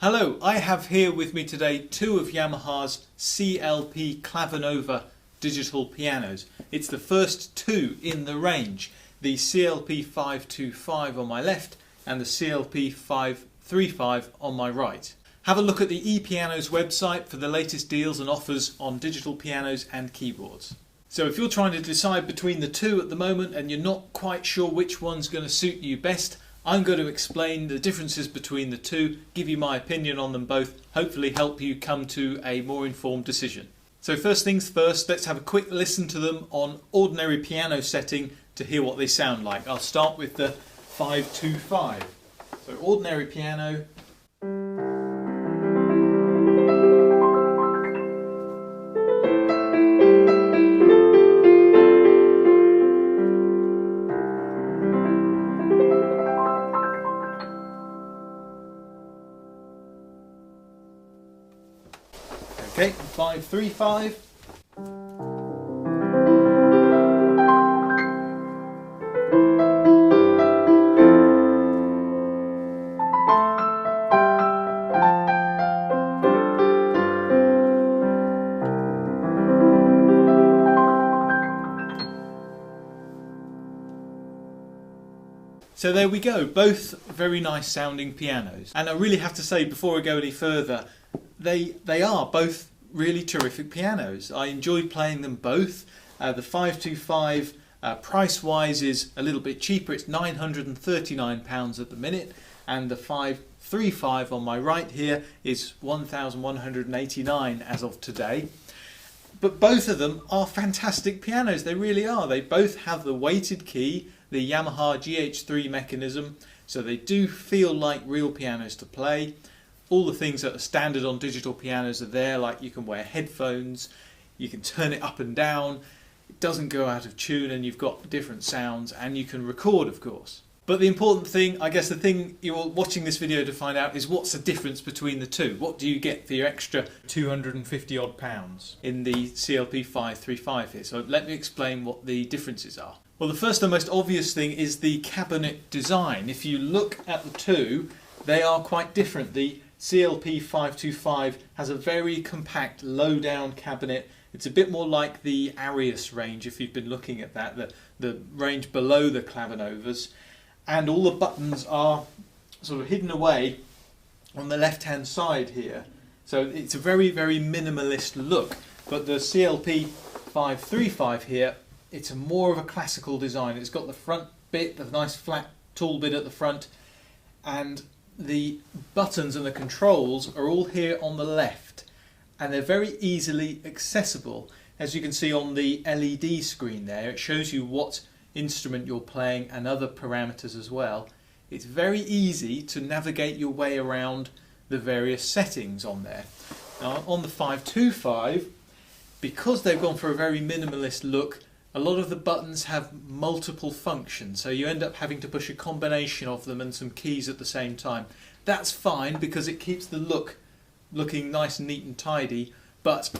Hello, I have here with me today two of Yamaha's CLP Clavinova digital pianos. It's the first two in the range, the CLP 525 on my left and the CLP 535 on my right. Have a look at the ePianos website for the latest deals and offers on digital pianos and keyboards. So if you're trying to decide between the two at the moment and you're not quite sure which one's going to suit you best, I'm going to explain the differences between the two, give you my opinion on them both, hopefully help you come to a more informed decision. So first things first, let's have a quick listen to them on ordinary piano setting to hear what they sound like. I'll start with the 525. So ordinary piano. Okay, 535. So there we go, both very nice sounding pianos. And I really have to say, before I go any further, they are both really terrific pianos. I enjoy playing them both. The 525 price-wise is a little bit cheaper. It's £939 at the minute, and the 535 on my right here is £1,189 as of today. But both of them are fantastic pianos. They really are. They both have the weighted key, the Yamaha GH3 mechanism, so they do feel like real pianos to play. All the things that are standard on digital pianos are there, like you can wear headphones, you can turn it up and down, it doesn't go out of tune, and you've got different sounds, and you can record, of course. But the important thing, I guess the thing you're watching this video to find out, is what's the difference between the two? What do you get for your extra 250 odd pounds in the CLP 535 here? So let me explain what the differences are. Well, the first and most obvious thing is the cabinet design. If you look at the two, they are quite different. The CLP 525 has a very compact low-down cabinet. It's a bit more like the Arius range, if you've been looking at that, the range below the Clavinovas. And all the buttons are sort of hidden away on the left-hand side here. So it's a very, very minimalist look. But the CLP 535 here, it's more of a classical design. It's got the front bit, the nice flat tool bit at the front, and the buttons and the controls are all here on the left, and they're very easily accessible. As you can see on the LED screen there, it shows you what instrument you're playing and other parameters as well. It's very easy to navigate your way around the various settings on there. Now on the 525, because they've gone for a very minimalist look, a lot of the buttons have multiple functions, so you end up having to push a combination of them and some keys at the same time. That's fine because it keeps the look looking nice and neat and tidy, but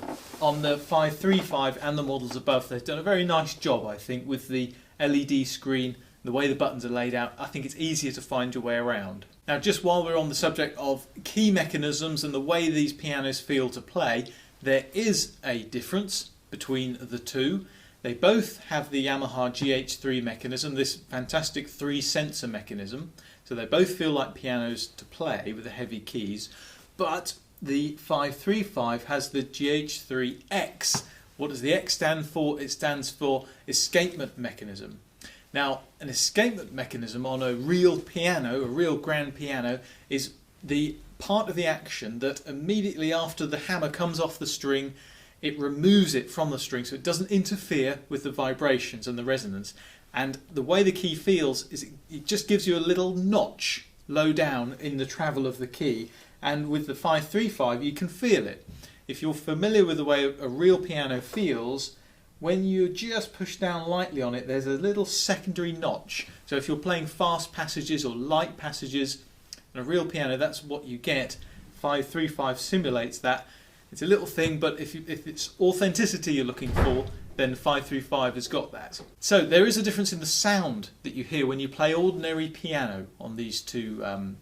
on the 535 and the models above, they've done a very nice job, I think, with the LED screen, the way the buttons are laid out. I think it's easier to find your way around. Now, just while we're on the subject of key mechanisms and the way these pianos feel to play, there is a difference between the two. They both have the Yamaha GH3 mechanism, this fantastic 3-sensor mechanism, so they both feel like pianos to play with the heavy keys, but the 535 has the GH3X. What does the X stand for? It stands for escapement mechanism. Now, an escapement mechanism on a real piano, a real grand piano, is the part of the action that immediately after the hammer comes off the string, it removes it from the string so it doesn't interfere with the vibrations and the resonance. And the way the key feels is it just gives you a little notch low down in the travel of the key, and with the 535 you can feel it. If you're familiar with the way a real piano feels, when you just push down lightly on it, there's a little secondary notch. So if you're playing fast passages or light passages on a real piano, that's what you get. 535 simulates that. It's a little thing, but if it's authenticity you're looking for, then 535 has got that. So there is a difference in the sound that you hear when you play ordinary piano on these two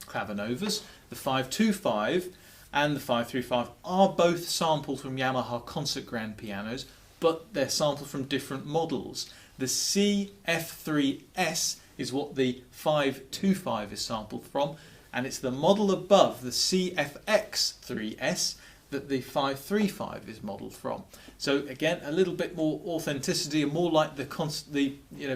Clavinovas. The 525 and the 535 are both sampled from Yamaha concert grand pianos, but they're sampled from different models. The CF3S is what the 525 is sampled from, and it's the model above, the CFX3S, that the 535 is modelled from. So again, a little bit more authenticity and more like the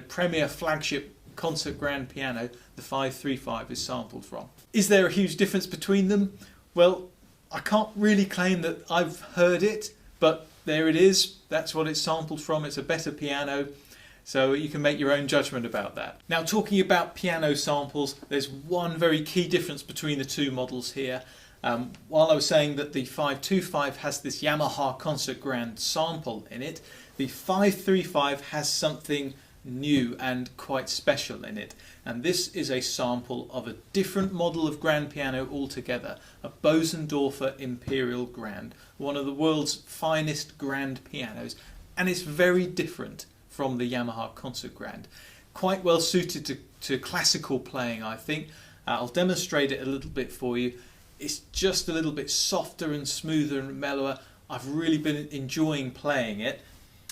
premier flagship concert grand piano the 535 is sampled from. Is there a huge difference between them? Well, I can't really claim that I've heard it, but there it is. That's what it's sampled from. It's a better piano. So you can make your own judgment about that. Now, talking about piano samples, there's one very key difference between the two models here. While I was saying that the 525 has this Yamaha Concert Grand sample in it, the 535 has something new and quite special in it. And this is a sample of a different model of grand piano altogether, a Bosendorfer Imperial Grand, one of the world's finest grand pianos, and it's very different from the Yamaha Concert Grand. Quite well suited to classical playing, I think. I'll demonstrate it a little bit for you. It's just a little bit softer and smoother and mellower. I've really been enjoying playing it.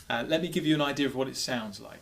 Let me give you an idea of what it sounds like.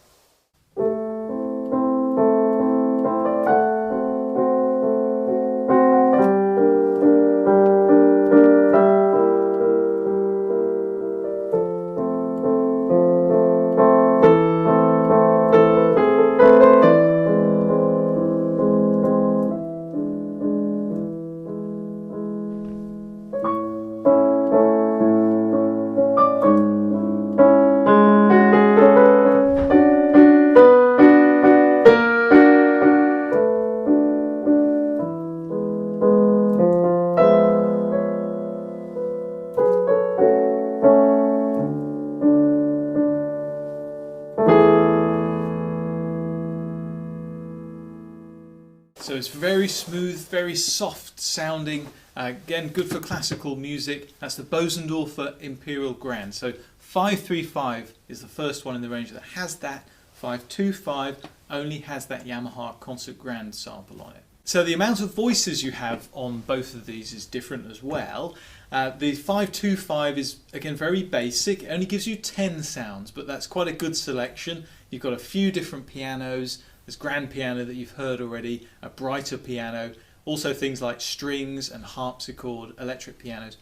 So it's very smooth, very soft sounding, again good for classical music. That's the Bosendorfer Imperial Grand. So 535 is the first one in the range that has that. 525 only has that Yamaha Concert Grand sample on it. So the amount of voices you have on both of these is different as well. The 525 is again very basic, it only gives you 10 sounds, but that's quite a good selection. You've got a few different pianos. There's grand piano that you've heard already, a brighter piano, also things like strings and harpsichord, electric pianos.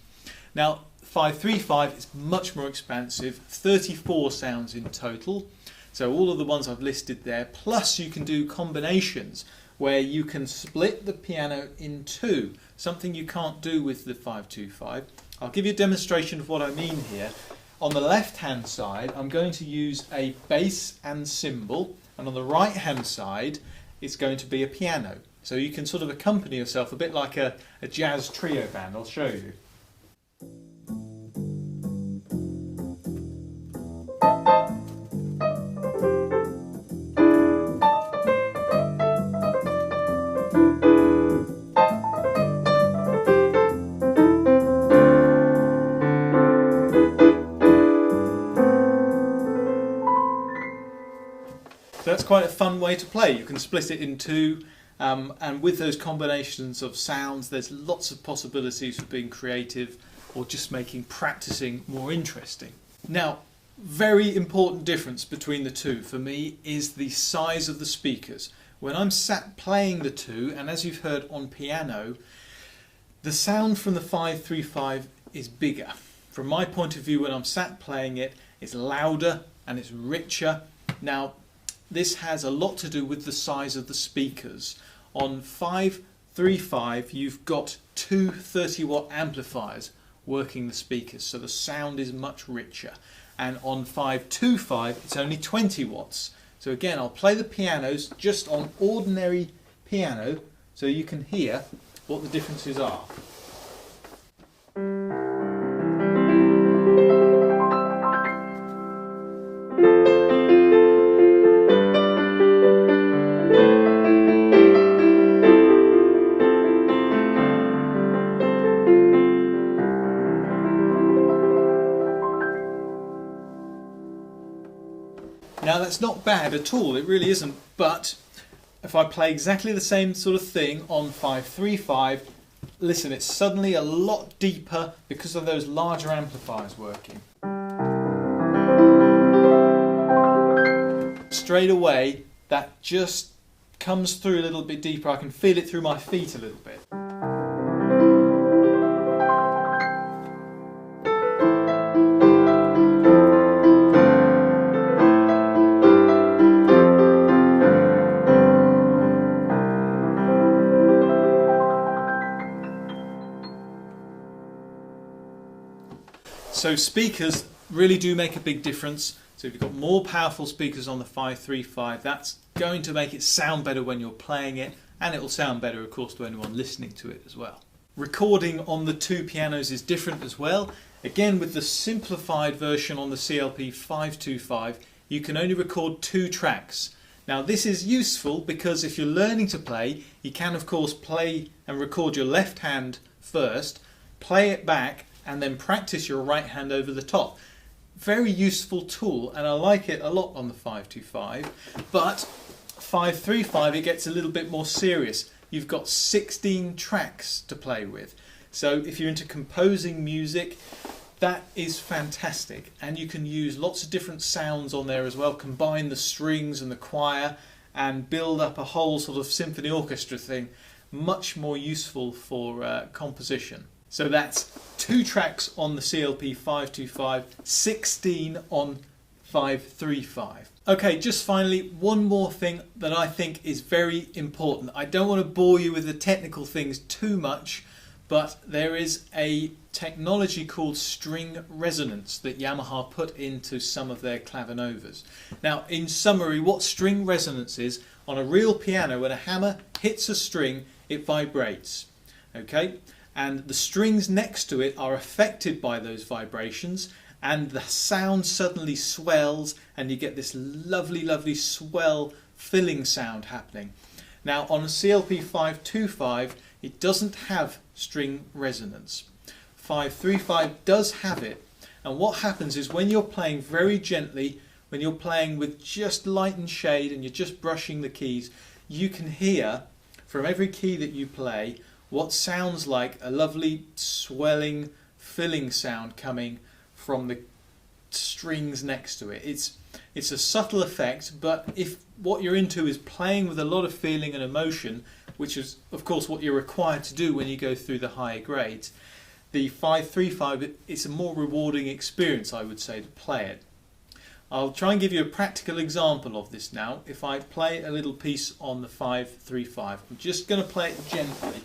Now 535 is much more expansive, 34 sounds in total. So all of the ones I've listed there, plus you can do combinations where you can split the piano in two, something you can't do with the 525. I'll give you a demonstration of what I mean here. On the left hand side I'm going to use a bass and cymbal, and on the right hand side it's going to be a piano. So you can sort of accompany yourself a bit like a jazz trio band. I'll show you. So that's quite a fun way to play. You can split it in two, and with those combinations of sounds there's lots of possibilities for being creative or just making practicing more interesting. Now, very important difference between the two for me is the size of the speakers. When I'm sat playing the two, and as you've heard on piano, the sound from the 535 is bigger. From my point of view, when I'm sat playing it, it's louder and it's richer. Now, this has a lot to do with the size of the speakers. On 535 you've got two 30-watt amplifiers working the speakers, so the sound is much richer. And on 525 it's only 20 watts. So again, I'll play the pianos just on ordinary piano so you can hear what the differences are. that's not bad at all, it really isn't, but if I play exactly the same sort of thing on 535, listen, it's suddenly a lot deeper because of those larger amplifiers working. Straight away, that just comes through a little bit deeper. I can feel it through my feet a little bit. So speakers really do make a big difference. So if you've got more powerful speakers on the 535, that's going to make it sound better when you're playing it, and it will sound better, of course, to anyone listening to it as well. Recording on the two pianos is different as well. Again, with the simplified version on the CLP 525, you can only record 2 tracks. Now this is useful because if you're learning to play, you can of course play and record your left hand first, play it back, and then practice your right hand over the top. Very useful tool, and I like it a lot on the 525, but 535 it gets a little bit more serious. You've got 16 tracks to play with, so if you're into composing music, that is fantastic, and you can use lots of different sounds on there as well, combine the strings and the choir and build up a whole sort of symphony orchestra thing. Much more useful for composition. So that's 2 tracks on the CLP 525, 16 on 535. Okay, just finally, one more thing that I think is very important. I don't want to bore you with the technical things too much, but there is a technology called string resonance that Yamaha put into some of their clavinovas. Now, in summary, what string resonance is, on a real piano, when a hammer hits a string, it vibrates. Okay? And the strings next to it are affected by those vibrations, and the sound suddenly swells, and you get this lovely swell filling sound happening. Now on a CLP 525 it doesn't have string resonance. 535 does have it, and what happens is when you're playing very gently, when you're playing with just light and shade and you're just brushing the keys, you can hear from every key that you play what sounds like a lovely swelling, filling sound coming from the strings next to it. It's a subtle effect, but if what you're into is playing with a lot of feeling and emotion, which is of course what you're required to do when you go through the higher grades, the 535, it's a more rewarding experience, I would say, to play it. I'll try and give you a practical example of this now. If I play a little piece on the 535, I'm just going to play it gently.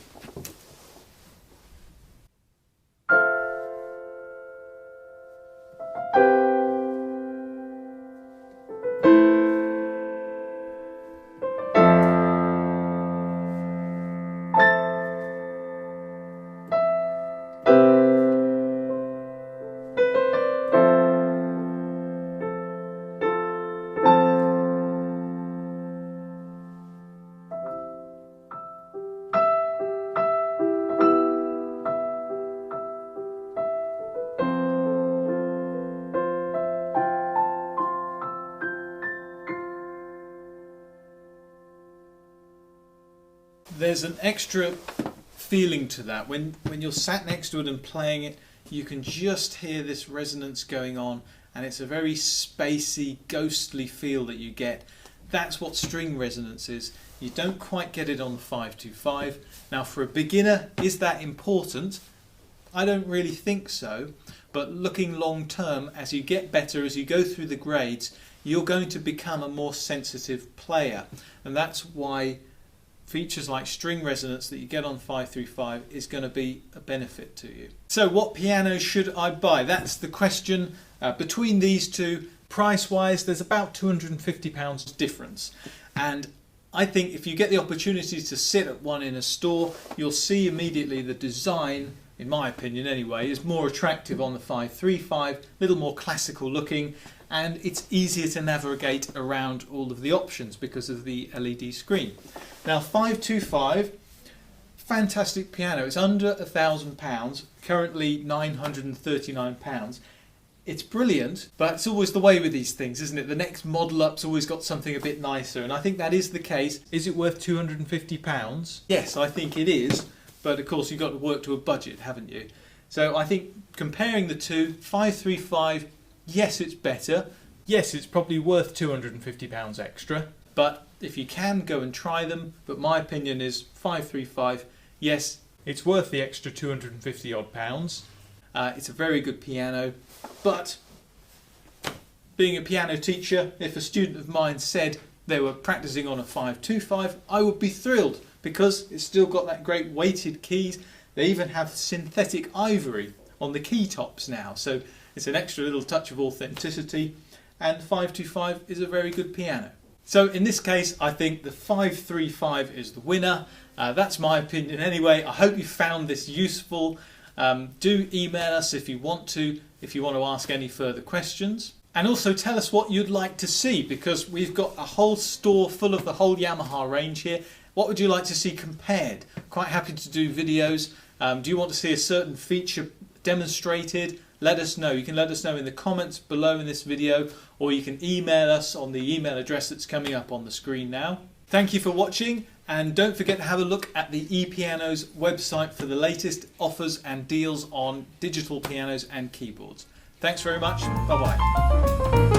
There's an extra feeling to that. When you're sat next to it and playing it, you can just hear this resonance going on, and it's a very spacey, ghostly feel that you get. That's what string resonance is. You don't quite get it on the 525. Now for a beginner, is that important? I don't really think so, but looking long term, as you get better, as you go through the grades, you're going to become a more sensitive player, and that's why features like string resonance that you get on 535 is going to be a benefit to you. So what piano should I buy? That's the question. Between these two, price wise, there's about £250 difference, and I think if you get the opportunity to sit at one in a store, you'll see immediately the design, in my opinion anyway, is more attractive on the 535, a little more classical looking, and it's easier to navigate around all of the options because of the LED screen. Now 525, fantastic piano. It's under £1,000, currently £939. it's brilliant, but it's always the way with these things, isn't it? The next model up's always got something a bit nicer, and I think that is the case. Is it worth £250? Yes, I think it is, but of course you've got to work to a budget, haven't you? So I think comparing the two, 535, yes, it's better. Yes, it's probably worth £250 extra, but if you can, go and try them. But my opinion is 535, yes, it's worth the extra 250 odd pounds. It's a very good piano, but being a piano teacher, if a student of mine said they were practicing on a 525, I would be thrilled, because it's still got that great weighted keys. They even have synthetic ivory on the key tops now, so it's an extra little touch of authenticity, and 525 is a very good piano. So in this case, I think the 535 is the winner. That's my opinion anyway. I hope you found this useful. Do email us if you want to ask any further questions. And also tell us what you'd like to see, because we've got a whole store full of the whole Yamaha range here. What would you like to see compared? Quite happy to do videos. Do you want to see a certain feature demonstrated? Let us know. You can let us know in the comments below in this video, or you can email us on the email address that's coming up on the screen now. Thank you for watching, and don't forget to have a look at the ePianos website for the latest offers and deals on digital pianos and keyboards. Thanks very much. Bye bye.